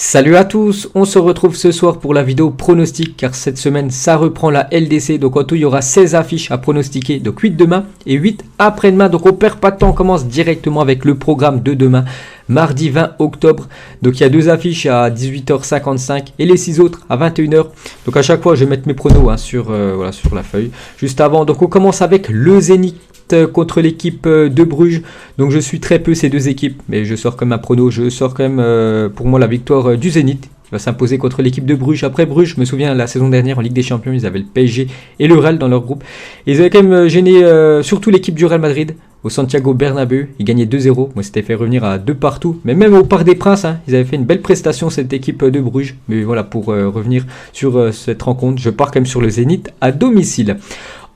Salut à tous, on se retrouve ce soir pour la vidéo pronostic car cette semaine ça reprend la LDC. Donc en tout il y aura 16 affiches à pronostiquer, donc 8 demain et 8 après-demain. Donc on perd pas de temps, on commence directement avec le programme de demain, mardi 20 octobre. Donc il y a deux affiches à 18h55 et les 6 autres à 21h. Donc à chaque fois je vais mettre mes pronos sur la feuille. Juste avant, donc on commence avec le Zénith contre l'équipe de Bruges. Donc je suis très peu ces deux équipes, mais je sors comme un prono. Je sors quand même pour moi la victoire du Zénith. Il va s'imposer contre l'équipe de Bruges. Après Bruges, je me souviens la saison dernière en Ligue des Champions, ils avaient le PSG et le Real dans leur groupe. Et ils avaient quand même gêné surtout l'équipe du Real Madrid au Santiago Bernabéu. Ils gagnaient 2-0. Moi, c'était fait revenir à 2 partout. Mais même au Parc des Princes, ils avaient fait une belle prestation cette équipe de Bruges. Mais voilà, pour revenir sur cette rencontre, je pars quand même sur le Zénith à domicile.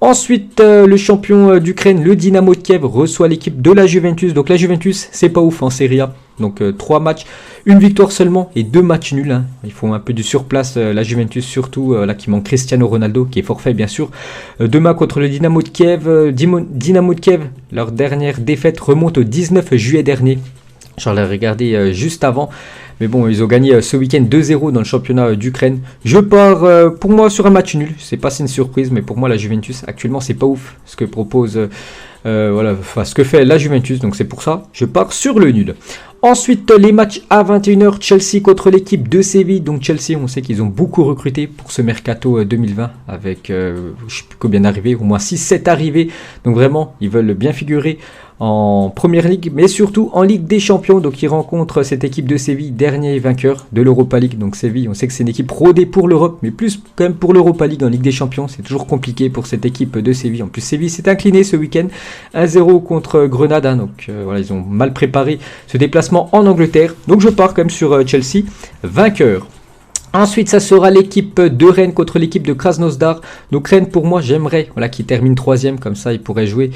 Ensuite, le champion d'Ukraine, le Dynamo de Kiev, reçoit l'équipe de la Juventus. Donc la Juventus, c'est pas ouf en Serie A. Donc 3 matchs, une victoire seulement et 2 matchs nuls. Il faut un peu du surplace, la Juventus surtout, là qui manque Cristiano Ronaldo, qui est forfait bien sûr. Demain contre le Dynamo de Kiev. Dynamo de Kiev, leur dernière défaite remonte au 19 juillet dernier. J'en ai regardé juste avant. Mais bon, ils ont gagné ce week-end 2-0 dans le championnat d'Ukraine. Je pars pour moi sur un match nul. C'est pas une surprise, mais pour moi la Juventus actuellement c'est pas ouf ce que propose, ce que fait la Juventus. Donc c'est pour ça, je pars sur le nul. Ensuite, les matchs à 21h, Chelsea contre l'équipe de Séville. Donc Chelsea, on sait qu'ils ont beaucoup recruté pour ce mercato 2020 avec, je ne sais plus combien d'arrivées, au moins 6-7 arrivées. Donc vraiment, ils veulent bien figurer en Première Ligue, mais surtout en Ligue des Champions. Donc ils rencontrent cette équipe de Séville, dernier vainqueur de l'Europa League. Donc Séville, on sait que c'est une équipe rodée pour l'Europe, mais plus quand même pour l'Europa League en Ligue des Champions. C'est toujours compliqué pour cette équipe de Séville. En plus, Séville s'est incliné ce week-end 1-0 contre Grenade. Donc voilà, ils ont mal préparé ce déplacement en Angleterre. Donc je pars quand même sur Chelsea, vainqueur. Ensuite, ça sera l'équipe de Rennes contre l'équipe de Krasnodar. Donc Rennes, pour moi, j'aimerais qu'il termine 3e. Comme ça, il pourrait jouer,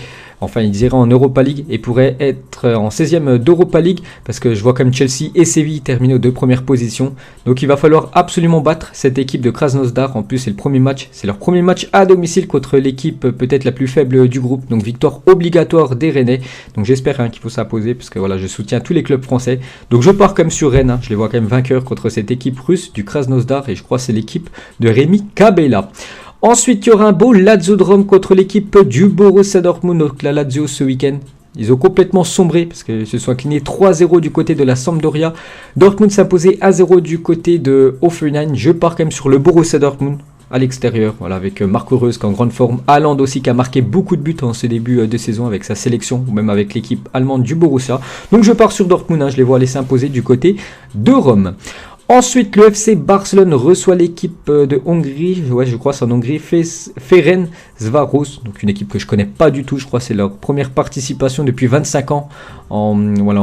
ils iraient en Europa League et pourrait être en 16e d'Europa League. Parce que je vois comme Chelsea et Séville terminer aux 2 premières positions. Donc il va falloir absolument battre cette équipe de Krasnodar. En plus, c'est le premier match. C'est leur premier match à domicile contre l'équipe peut-être la plus faible du groupe. Donc victoire obligatoire des Rennais. Donc j'espère qu'il faut s'imposer. Parce que voilà, je soutiens tous les clubs français. Donc je pars quand même sur Rennes. Je les vois quand même vainqueurs contre cette équipe russe du Krasnodar. Et je crois que c'est l'équipe de Rémi Cabella. Ensuite, il y aura un beau Lazio-Drome contre l'équipe du Borussia Dortmund. Donc la Lazio ce week-end, ils ont complètement sombré parce qu'ils se sont inclinés 3-0 du côté de la Sampdoria. Dortmund s'imposait 1-0 du côté de Hoffenheim. Je pars quand même sur le Borussia Dortmund à l'extérieur, avec Marco Reus qui est en grande forme, Haaland aussi qui a marqué beaucoup de buts en ce début de saison avec sa sélection ou même avec l'équipe allemande du Borussia. Donc je pars sur Dortmund, je les vois aller s'imposer du côté de Rome. Ensuite, le FC Barcelone reçoit l'équipe de Hongrie, je crois c'est en Hongrie, Ferencváros, donc une équipe que je connais pas du tout, je crois que c'est leur première participation depuis 25 ans en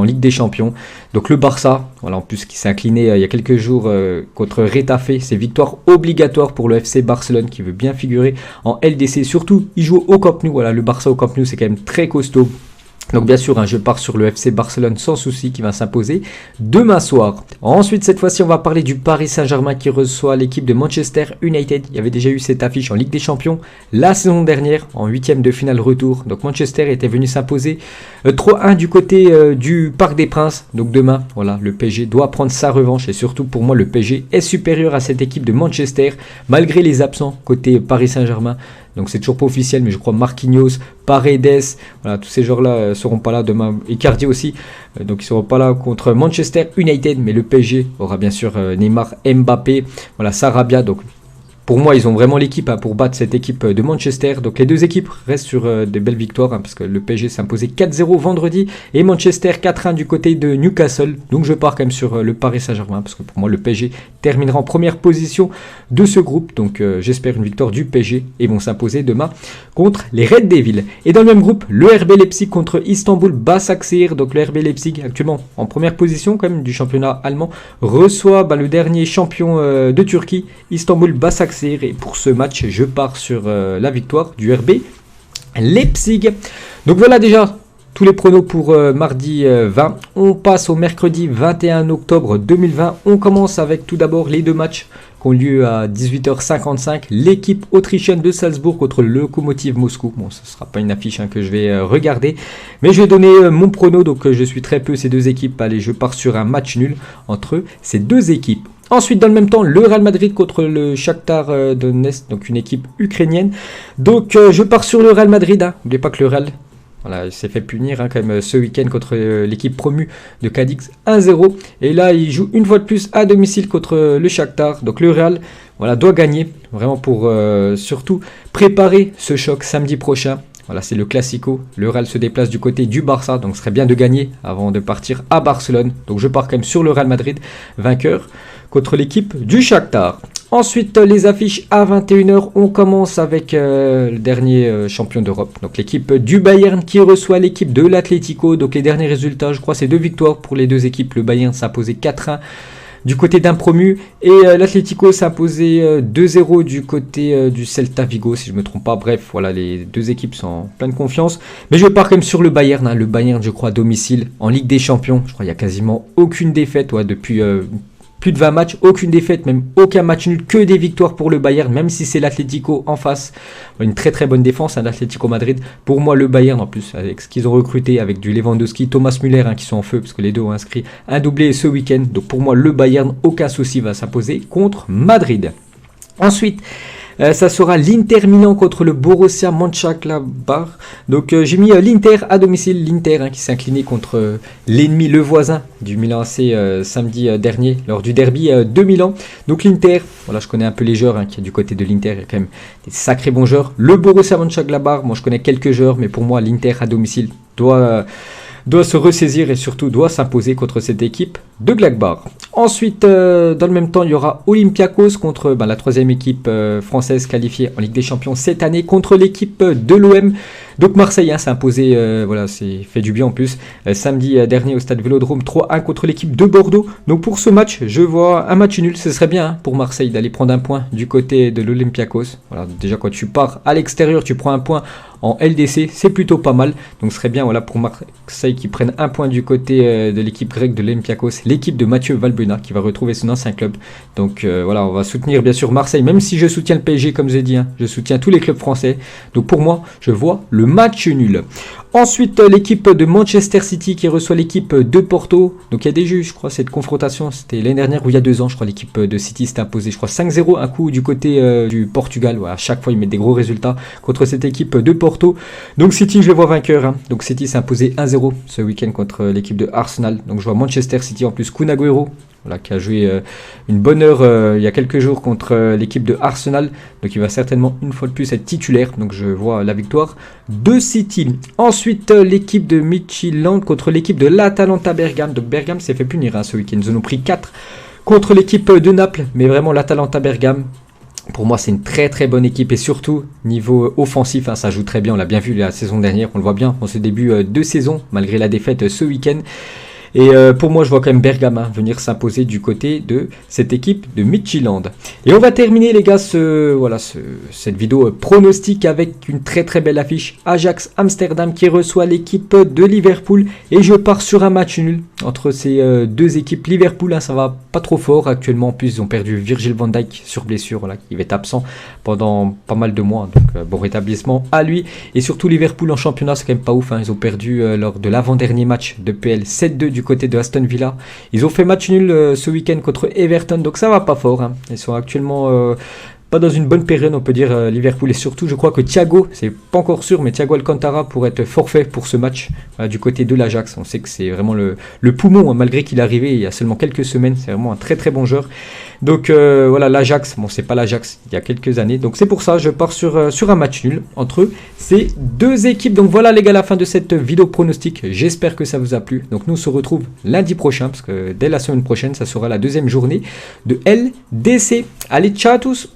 Ligue des Champions. Donc le Barça, en plus qui s'est incliné il y a quelques jours contre Retafe, c'est victoire obligatoire pour le FC Barcelone qui veut bien figurer en LDC, surtout il joue au Camp Nou, le Barça au Camp Nou c'est quand même très costaud. Donc bien sûr, je pars sur le FC Barcelone sans souci qui va s'imposer demain soir. Ensuite, cette fois-ci, on va parler du Paris Saint-Germain qui reçoit l'équipe de Manchester United. Il y avait déjà eu cette affiche en Ligue des Champions la saison dernière en 8e de finale retour. Donc Manchester était venu s'imposer 3-1 du côté du Parc des Princes. Donc demain, le PSG doit prendre sa revanche et surtout pour moi, le PSG est supérieur à cette équipe de Manchester malgré les absents côté Paris Saint-Germain. Donc c'est toujours pas officiel, mais je crois Marquinhos, Paredes, tous ces joueurs-là seront pas là demain. Icardi aussi, donc ils seront pas là contre Manchester United, mais le PSG aura bien sûr Neymar, Mbappé, Sarabia. Donc pour moi, ils ont vraiment l'équipe pour battre cette équipe de Manchester. Donc les deux équipes restent sur des belles victoires parce que le PSG s'est imposé 4-0 vendredi et Manchester 4-1 du côté de Newcastle. Donc je pars quand même sur le Paris Saint-Germain parce que pour moi le PSG terminera en première position de ce groupe. Donc j'espère une victoire du PSG et vont s'imposer demain contre les Red Devils. Et dans le même groupe, le RB Leipzig contre Istanbul Basaksehir. Donc le RB Leipzig actuellement en première position quand même du championnat allemand reçoit le dernier champion de Turquie, Istanbul Basaksehir. Et pour ce match, je pars sur la victoire du RB Leipzig. Donc voilà déjà tous les pronos pour mardi 20. On passe au mercredi 21 octobre 2020. On commence avec tout d'abord les deux matchs qui ont lieu à 18h55. L'équipe autrichienne de Salzbourg contre le Lokomotiv Moscou. Bon, ce ne sera pas une affiche que je vais regarder. Mais je vais donner mon prono. Donc je suis très peu ces deux équipes. Allez, je pars sur un match nul entre ces deux équipes. Ensuite, dans le même temps, le Real Madrid contre le Shakhtar Donetsk, donc une équipe ukrainienne. Donc je pars sur le Real Madrid. N'oubliez pas que le Real... Voilà, il s'est fait punir quand même ce week-end contre l'équipe promue de Cadix 1-0. Et là, il joue une fois de plus à domicile contre le Shakhtar. Donc le Real voilà, doit gagner, vraiment pour surtout préparer ce choc samedi prochain. Voilà, c'est le Classico. Le Real se déplace du côté du Barça, donc ce serait bien de gagner avant de partir à Barcelone. Donc je pars quand même sur le Real Madrid, vainqueur contre l'équipe du Shakhtar. Ensuite, les affiches à 21h, on commence avec le dernier champion d'Europe. Donc l'équipe du Bayern qui reçoit l'équipe de l'Atlético. Donc les derniers résultats, je crois, c'est 2 victoires pour les deux équipes. Le Bayern s'est imposé 4-1 du côté d'un promu. Et l'Atlético s'est imposé 2-0 du côté du Celta Vigo, si je ne me trompe pas. Bref, voilà, les deux équipes sont en pleine confiance. Mais je pars quand même sur le Bayern. Le Bayern, je crois, à domicile en Ligue des Champions. Je crois qu'il n'y a quasiment aucune défaite depuis... plus de 20 matchs, aucune défaite, même aucun match nul, que des victoires pour le Bayern, même si c'est l'Atlético en face. Une très très bonne défense, l'Atlético Madrid. Pour moi, le Bayern, en plus, avec ce qu'ils ont recruté, avec du Lewandowski, Thomas Müller, qui sont en feu, parce que les deux ont inscrit un doublé ce week-end. Donc pour moi, le Bayern, aucun souci, va s'imposer contre Madrid. Ensuite... ça sera l'Inter Milan contre le Borussia Mönchengladbach. Donc j'ai mis l'Inter à domicile, l'Inter qui s'est incliné contre l'ennemi, le voisin du Milan AC samedi dernier lors du derby de Milan. Donc l'Inter, voilà, je connais un peu les joueurs qui est du côté de l'Inter, il y a quand même des sacrés bons joueurs. Le Borussia Mönchengladbach, moi je connais quelques joueurs, mais pour moi l'Inter à domicile doit se ressaisir et surtout doit s'imposer contre cette équipe de Gladbach. Ensuite, dans le même temps, il y aura Olympiakos contre la troisième équipe française qualifiée en Ligue des Champions cette année contre l'équipe de l'OM. Donc Marseille s'est imposé, voilà, c'est fait du bien en plus, samedi dernier au stade Vélodrome 3-1 contre l'équipe de Bordeaux. Donc pour ce match, je vois un match nul. Ce serait bien pour Marseille d'aller prendre un point du côté de l'Olympiakos. Voilà, déjà quand tu pars à l'extérieur, tu prends un point en LDC, c'est plutôt pas mal. Donc ce serait bien voilà, pour Marseille qui prennent un point du côté de l'équipe grecque de l'Olympiakos, l'équipe de Mathieu Valbuena qui va retrouver son ancien club. Donc voilà, on va soutenir bien sûr Marseille, même si je soutiens le PSG comme je l'ai dit, je soutiens tous les clubs français. Donc pour moi, je vois le match nul. Ensuite, l'équipe de Manchester City qui reçoit l'équipe de Porto. Donc il y a des jeux, je crois, cette confrontation, c'était l'année dernière ou il y a 2 ans, je crois, l'équipe de City s'était imposée, je crois, 5-0, un coup du côté du Portugal. Voilà, à chaque fois, ils mettent des gros résultats contre cette équipe de Porto. Donc City, je le vois vainqueur. Donc City s'est imposé 1-0 ce week-end contre l'équipe de Arsenal. Donc je vois Manchester City en plus, Kun Agüero. Voilà, qui a joué une bonne heure il y a quelques jours contre l'équipe de Arsenal. Donc il va certainement une fois de plus être titulaire. Donc je vois la victoire de City. Ensuite l'équipe de Midtjylland contre l'équipe de l'Atalanta Bergame. Donc Bergame s'est fait punir ce week-end. Ils en ont pris 4 contre l'équipe de Naples. Mais vraiment l'Atalanta Bergame, pour moi c'est une très très bonne équipe. Et surtout niveau offensif, ça joue très bien. On l'a bien vu la saison dernière. On le voit bien en ce début de saison malgré la défaite ce week-end. Et pour moi, je vois quand même Bergame venir s'imposer du côté de cette équipe de Midtjylland. Et on va terminer, les gars, cette vidéo pronostic avec une très très belle affiche. Ajax Amsterdam qui reçoit l'équipe de Liverpool. Et je pars sur un match nul entre ces deux équipes. Liverpool, ça va pas trop fort actuellement. En plus, ils ont perdu Virgil van Dijk sur blessure. Voilà, il va être absent pendant pas mal de mois. Donc, bon rétablissement à lui. Et surtout, Liverpool en championnat, c'est quand même pas ouf. Ils ont perdu lors de l'avant-dernier match de PL 7-2 du côté de Aston Villa. Ils ont fait match nul ce week-end contre Everton, donc ça va pas fort. Ils sont actuellement pas dans une bonne période, on peut dire, Liverpool. Et surtout, je crois que Thiago, c'est pas encore sûr, mais Thiago Alcantara pourrait être forfait pour ce match du côté de l'Ajax. On sait que c'est vraiment le poumon, malgré qu'il est arrivé il y a seulement quelques semaines. C'est vraiment un très très bon joueur. Donc voilà, l'Ajax, bon, c'est pas l'Ajax il y a quelques années. Donc c'est pour ça, je pars sur un match nul entre ces deux équipes. Donc voilà les gars, la fin de cette vidéo pronostic. J'espère que ça vous a plu. Donc nous on se retrouve lundi prochain, parce que dès la semaine prochaine, ça sera la deuxième journée de LDC. Allez, ciao à tous!